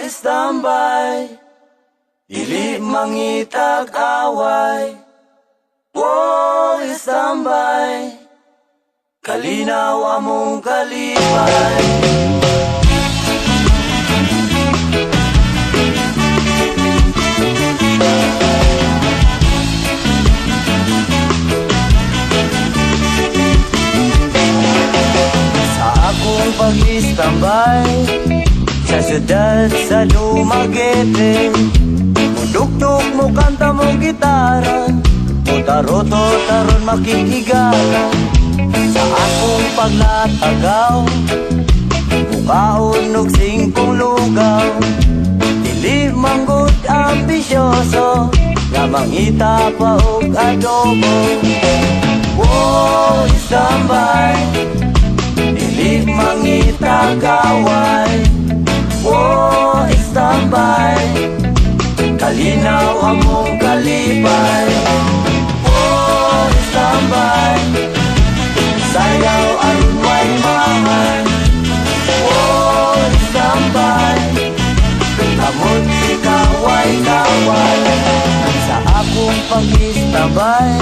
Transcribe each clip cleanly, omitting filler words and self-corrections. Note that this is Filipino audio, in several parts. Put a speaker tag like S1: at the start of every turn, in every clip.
S1: standby, dili mangitag away. Standby, kalinaw among kalipay. Sa akong pag-istambay sa syudad sa Dumaguete, mudugtog mo kanta mo gitara, mutaroto taron makikigala. Sa akong paglatagaw, mukaon og singkong lugaw, dili manggod ambisyoso, nga mangita pa og adobo. Standby, dili mangita kaway. Standby, kalinaw among kalipay. Standby, sayaw aron way mahal. Standby, kamot si kaway-kaway. Sa akong pag-istabay,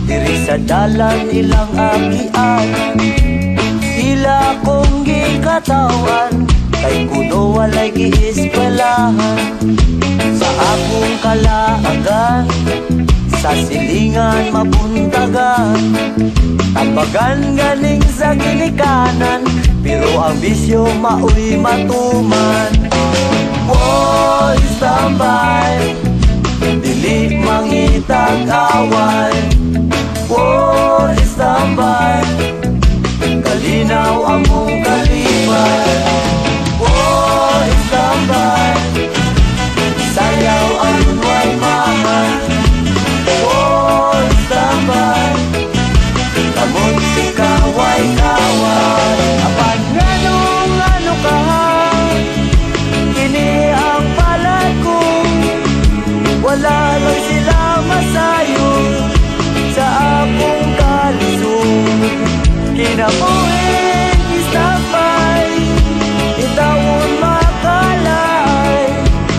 S1: diri sa dalan ilang agian, sila kong gikatawan, kay kuno walay giiskwelahan. Sa akong kalaagan, sa silingan mabuntagan, tabagan ganing sa ginikanan, pero ang bisyo maoy matuman. Standby, dili mangitag away. Standby, kalinaw among kalipay. Standby, sayaw aron way mahal. Standby, kamot si kaway-kaway. Apan nganong ano ka, kini ang palad ko, wala lang sila masayo sa akong kalisod. Kinabuhin istambay, itawon makalay.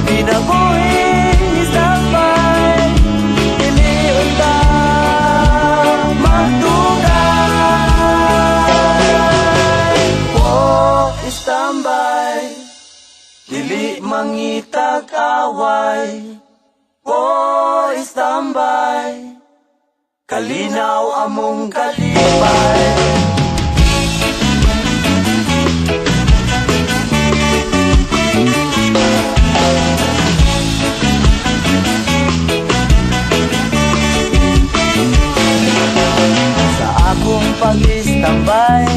S1: Kinabuhin istambay, iliyon ta magtugay. Standby, dili mangitag away. Standby, kalinaw among kalipay. Sa akong pag-istambay,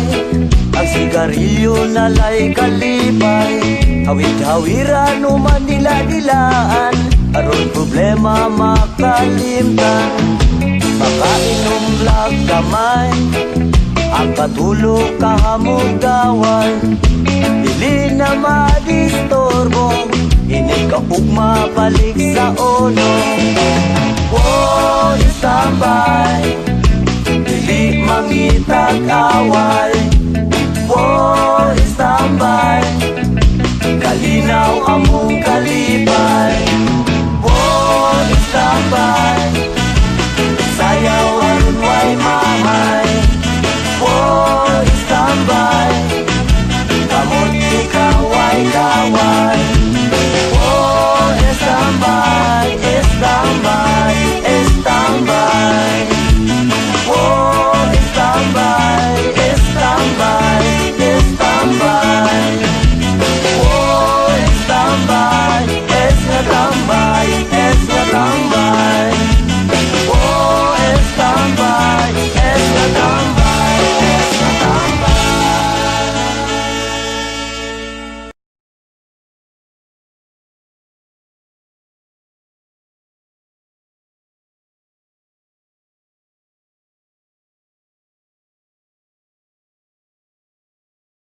S1: ang sigarilyo nalay kalipay. Hawid-hawiran o manila-dilaan, aron problema makalimtan. Makainom lag kamay, ang katulog kahamugawan, dili na madistorbo, ini kaugma balik sa uno. Standby, dili mangitag away. Standby, kalinaw amo